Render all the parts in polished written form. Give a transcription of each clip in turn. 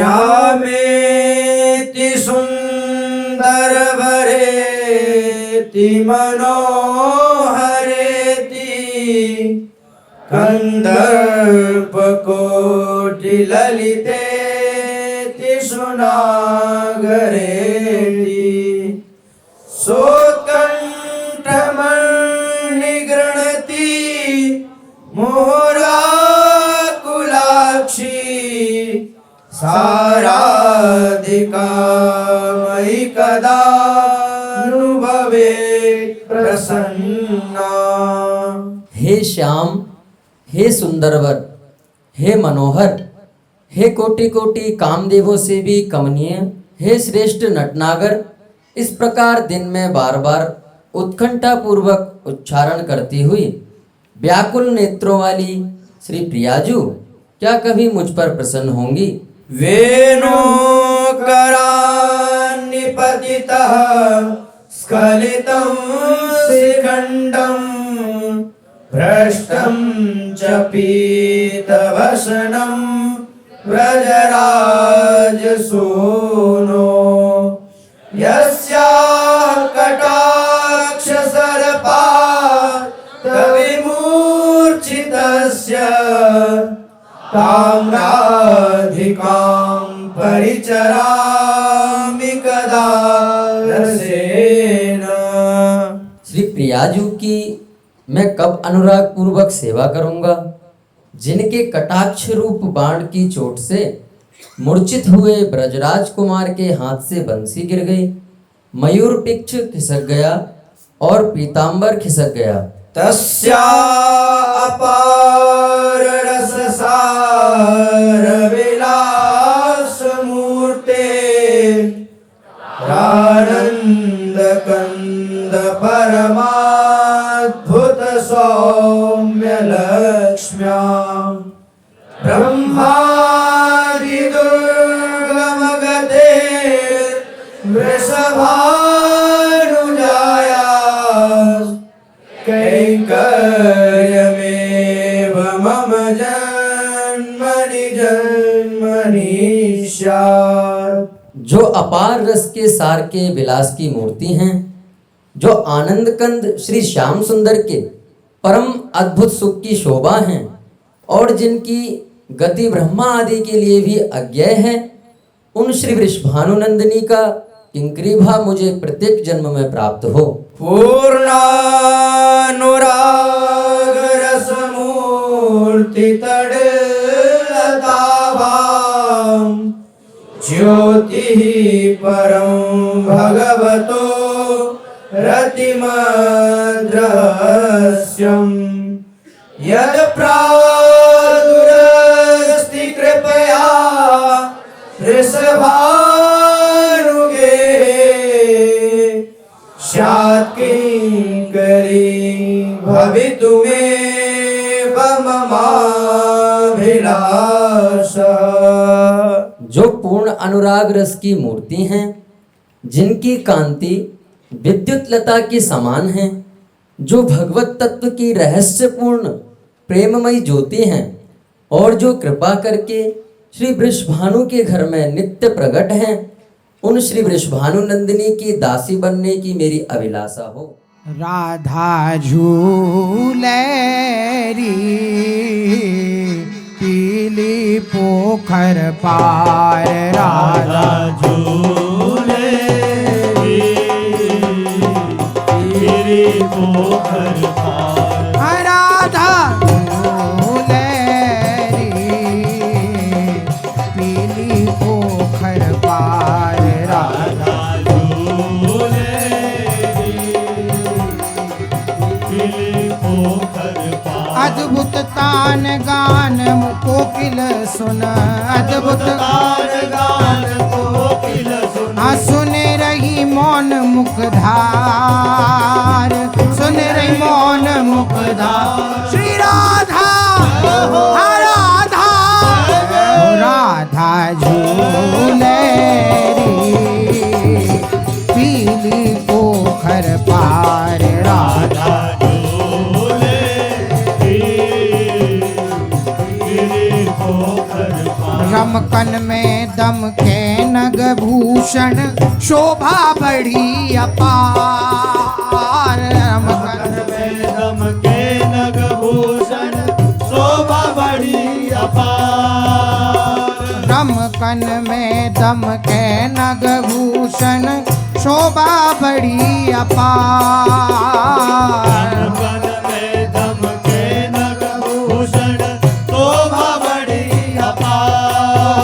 श्यामेति सुंदर वरेति मनोहरेति कंदर्प कोटि ललितेति सुनागरेति सोत्कंठमणि गृणति मोहराकुलाक्षी साराधिका मयि कदानुभवे प्रसन्ना। हे श्याम, हे सुंदरवर, हे मनोहर, हे कोटि कोटि कामदेवों से भी कमनीय, हे श्रेष्ठ नटनागर, इस प्रकार दिन में बार बार उत्कंठा पूर्वक उच्चारण करती हुई व्याकुल नेत्रों वाली श्री प्रियाजू क्या कभी मुझ पर प्रसन्न होंगी? वेणुकरान्निपतितः स्खलितं शिखण्डं भ्रष्टं च पीतवसनं व्रजराजसूनो यस्याः कटाक्षसर्पात्तविमूर्छितस्य तां राधिकां परिचरामि कदा रसेन। श्री प्रियाजू की मैं कब अनुराग पूर्वक सेवा करूंगा, जिनके कटाक्ष रूप बाण की चोट से मूर्छित हुए ब्रजराज कुमार के हाथ से बंसी गिर गई, मयूर पिच्छ खिसक गया और पीतांबर खिसक गया। तस्या अपार रस सार विलास मूर्ते आनंद कंद परमाद्भुत सौम्य लक्ष्म्या ब्रह्मादि दुर्गम गते वृषभानुजाया कैंकर्यमेव मम जन्मनि जन्मनि स्यात्। जो अपार रस के सार के विलास की मूर्ति हैं, जो आनंद कंद श्री श्याम सुंदर के परम अद्भुत सुख की शोभा हैं और जिनकी गति ब्रह्मा आदि के लिए भी अज्ञेय है, उन श्री वृषभानुनंदिनी का किंकरी भाव मुझे प्रत्येक जन्म में प्राप्त हो। पूर्णानुराग रस मूर्ति तड़लताभां ज्योति परं भगवतो रतिमद्रहस्यं यद प्रादुरस्ति कृपया वृषभानुगे स्यात् किंकरी भवितुमेव ममाभिलाषः। जो पूर्ण अनुराग रस की मूर्ति हैं, जिनकी कांति विद्युत लता के समान है, जो भगवत तत्व की रहस्यपूर्ण प्रेममयी ज्योति हैं और जो कृपा करके श्री वृषभानु के घर में नित्य प्रकट हैं, उन श्री वृषभानु नंदिनी की दासी बनने की मेरी अभिलाषा हो। राधा झूलेरी पीली पोखर पार, राधा झूलेरी पीली पोखर पार, राधा झूलेरी पीली पोखर पार, राधा झूलेरी पीली पोखर पार। अद्भुत तान गान कोकिल सुन, अद्भुत तान गान कोकिल सुन, सुन रही मौन मुखधार, सुन रही मौन मुखधार। श्री राधा राधा राधा झूलेरी पीली पोखर पार, राधा रमकन में में दम के नगभूषण शोभा बड़ी अपार। रमकन में दम के नगभूषण शोभा बड़ी अपार। रमकन में दम के नगभूषण शोभा बड़ी अपार। रमकन में दम के नगभूषण शोभा बड़ी अपार। ओ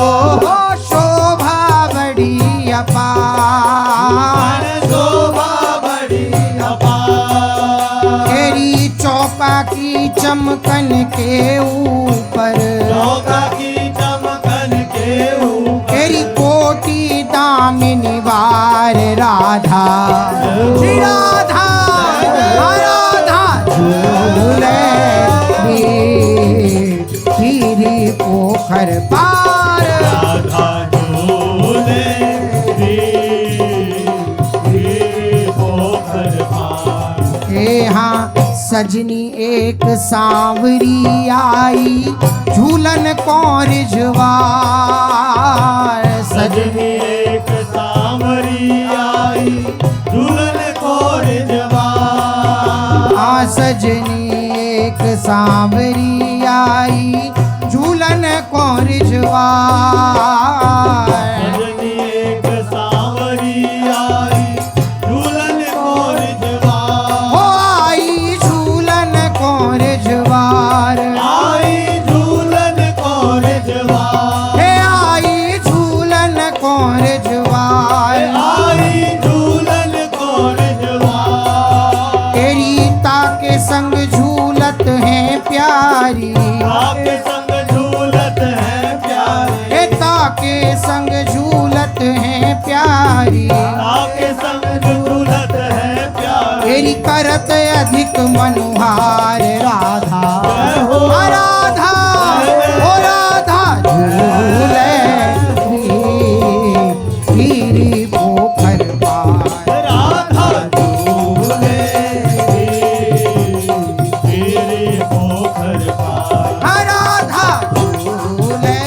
शोभा बड़ी अपार। शोभा बड़ी अपार। तेरी चौका की चमकन के ऊपर, चौका की चमकन के ऊपर, तेरी कोटि दामिनी वार राधा। श्री राधा राधा झूले हीरी पोखर पार। राधा झूले पोखर पार। हाँ सजनी एक सांवरी आई झूलन को रिझवार। सजनी एक सांवरी आई झूलन को रिझवार। हाँ सजनी एक सांवरी आई झूलन को रिझवार। सजनी एक सांवरी आई झूलन को रिझवार। हो आई झूलन को रिझवार। आई झूलन को रिझवार। हे आई झूलन को रिझवार। आई झूलन को रिझवार। तेरी ताके संग झूलत है प्यारी। आपके संग झूलत है प्यारी। हे ताके संग झूलत है प्यारी। आपके संग झूलत है प्यारी। तेरी करत अधिक मनुहार राधा। हो राधा ओ राधा झूले हीरी पोखर पार। राधा झूले तेरे पोखर पार। राधा झूले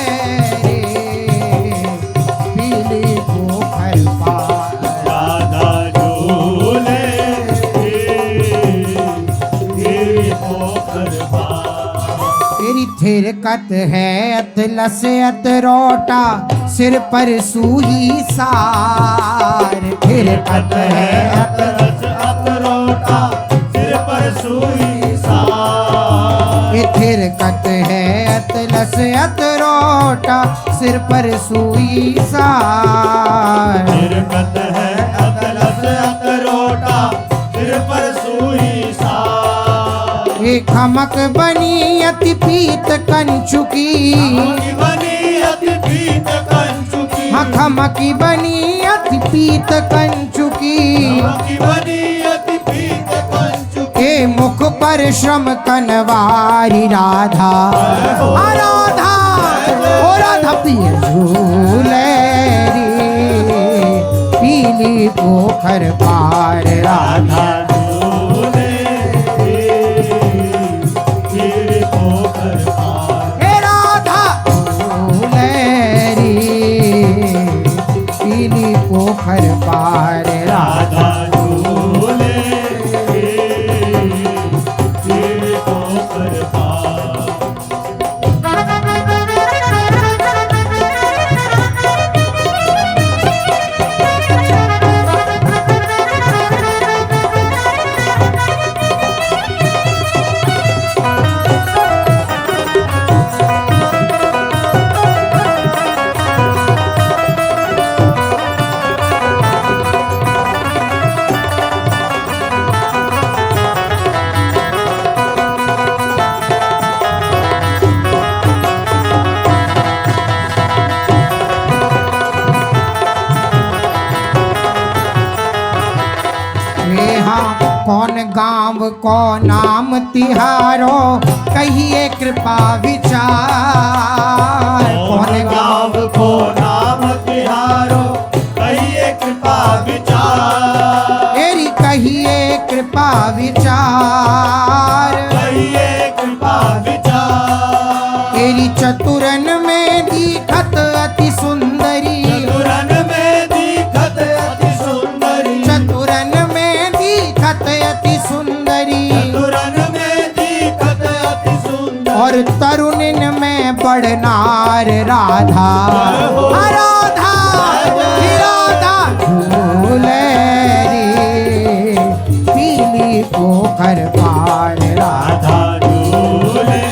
पीली पोखर पार। राधा झूले तेरे पोखर पार। तेरी थिरकत है अतलस अतरोटा सिर पर सूही सार। थिरकत है अतरस अतरोटा सिर पर सुई सार। ये थिरकत है अतलस अतरोटा सिर पर सूई सार। तिरकत है अतलस अतरोटा सिर पर सुई सार। ये खमक बनी अति पीत कंचुकी। की बनी अति पीत कंचुकी। हाँ खमकी बनी अति पीत कंचुकी। की बनी अति पीत कंचुकी। के मुख पर श्रम कनवारी राधा। राधा ओ राधा पिय झूले पीली पोखर पार। राधा झूले तेरे पोखर पार। हे राधा झूले पीली पोखर पार। राधा राधा झूले तेरे पोखर पार। कौन गाँव को नाम तिहारो कहिए कृपा विचार। कौन गाँव को नाम तिहारो कहिए कृपा विचार। तेरी कहिए कृपा विचार। कहिए कृपा विचार। तेरी चतुरन में दिखत अति सुंदर और तरुणिन में बड़नार राधा राधा राधा झूले रे पीली पोखर पार राधा झूले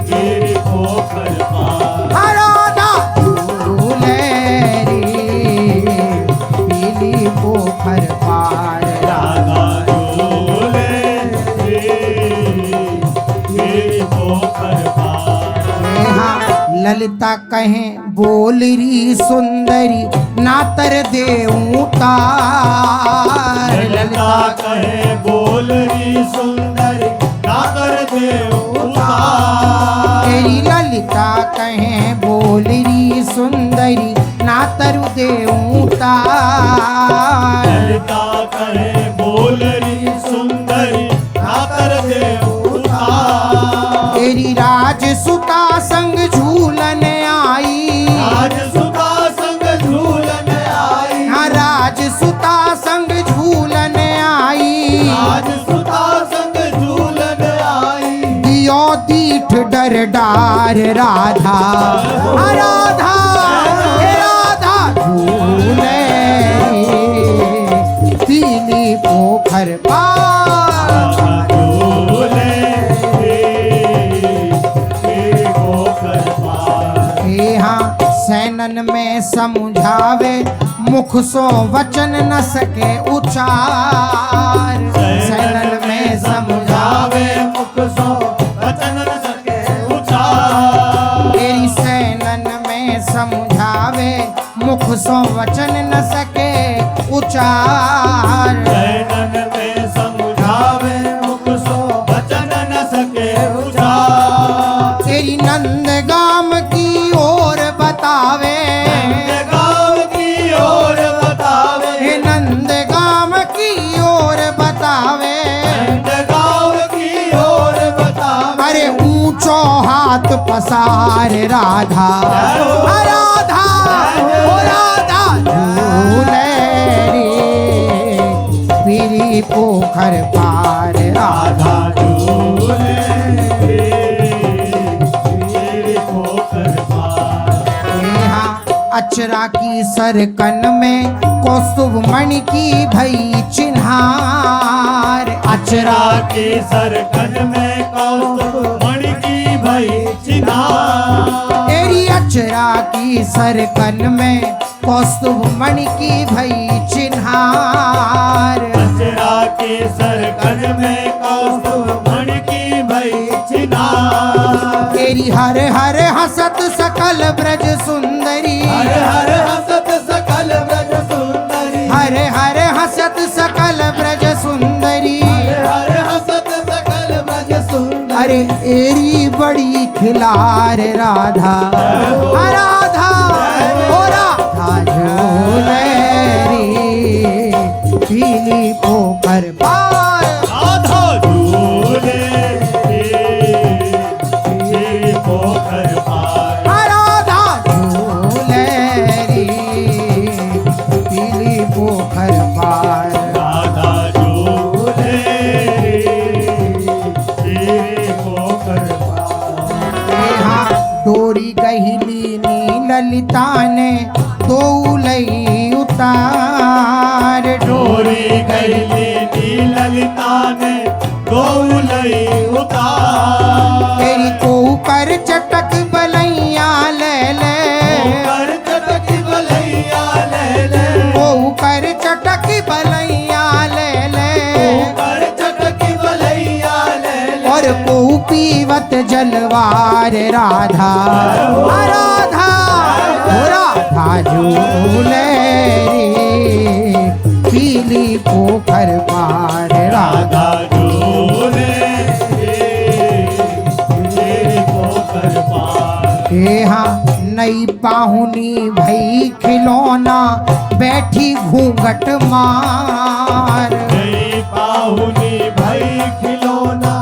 गिरी पोखर पार राधा झूले रे पीली पोखर पार राधा झूले गिरी पोखर पार। ललिता कहें बोल री सुंदरी नातर देऊं तार ललिता कहे बोल री सुंदरी नातर देवता। तेरी ललिता कहें बोल री सुंदरी नातर देऊं तार ललिता कहे बोल री सुंदरी नातर देवता। तेरी राजसुता संग झूलन आई राजसुता संग झूलन आई। हाँ राजसुता संग झूलन आई राजसुता संग झूलन आई। दियो दीठ डर डार राधा राधा राधा झूले पीली पोखर पार झूले गिरी पोखर पार। यहाँ सैनन में समझावे मुख सो वचन न सके उचार सैनन में समझावे मुख सो वचन न सके उचार। तेरी सैनन में समझावे मुख सो वचन न सके उचार सैनन में समझावे मुख सो वचन न सके उचार। तेरी नंदगाम की ओर बतावे गाँव की ओर बतावे। हे नंदगाम की ओर बतावे गाँव की ओर बतावे। अरे ऊंचो हाथ पसार राधा राधा ओ राधा झूले रे पीली पोखर पार राधा राधा झूले गिरी पोखर पार। यहाँ अचरा की सरकन में कौस्तुभ मणि की भई चिन्हार अचरा के सरकन में कौस्तुभ मणि की भई चिन्हार। तेरी अचरा की सरकन में कौस्तुभ मणि की भई चिन्हार अचरा के सरकन में कौस्तुभ मणि की भई चिन्हार। तेरी हर हर हसत सकल ब्रज सुंदरी हर हर हसत सकल ब्रज सुंदरी। हर हर हसत सकल ब्रज सुंदरी हर हसत सकल ब्रज सुंदरी। अरे एरी बड़ी खिलार राधा राधा ओ राधा झूले रे पीली पोखर पार राधा झूले गिरी पोखर पार। राधा झूले रे पीली पोखर पार राधा झूले गिरी पोखर पार। यहाँ डोरी गहिली नी ललिता ने दो लई उतार डोरी गईली नी ललिता ने गौलई उतार। तेरी को कर चटक बलैया ले ले कर चटक बलैया ले ले। को कर चटक बलैया ले ले कर चटक बलैया ले ले। और को पीवत जलवार राधा राधा ओ राधा झूले रे पीली पोखर पार राधा राधा झूले गिरी पोखर पार। यहाँ नई पाहुनी भई खिलौना बैठी घूंघट मार नई पाहुनी भई खिलौना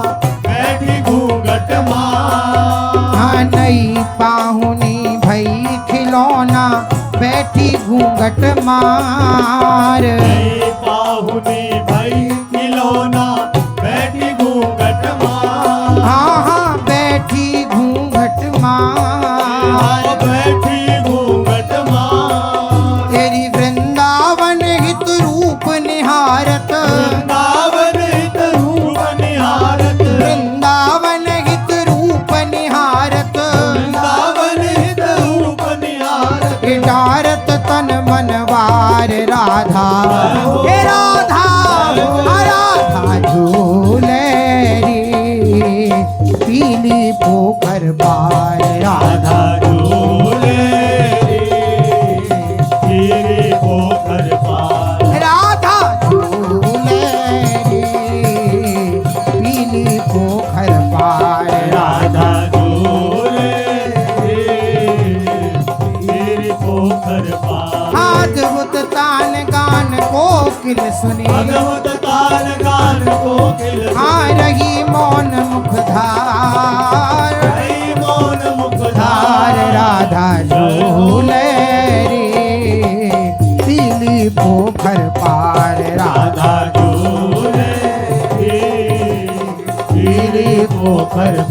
बैठी घूंघट मार। हाँ नई पाहुनी भई खिलौना बैठी घूंघट मार नई पाहुनी भई खिलौना बैठी घूंघट मार। डारत तन मनवार राधा हे राधा राधा झूले री पीली पोखर पार राधा झूले तेरे पोखर पार राधा झूले री पीली पोखर पार राधा झूले तेरे पोखर पार अद्भुत तान गान कोकिल सुनी अद्भुत ताल गान कोकिल हाँ रही मौन मुखधार हरि मौन मुखधार धार राधा झूले रे पीली पोखर पार राधा राधा झूले तेरे पोखर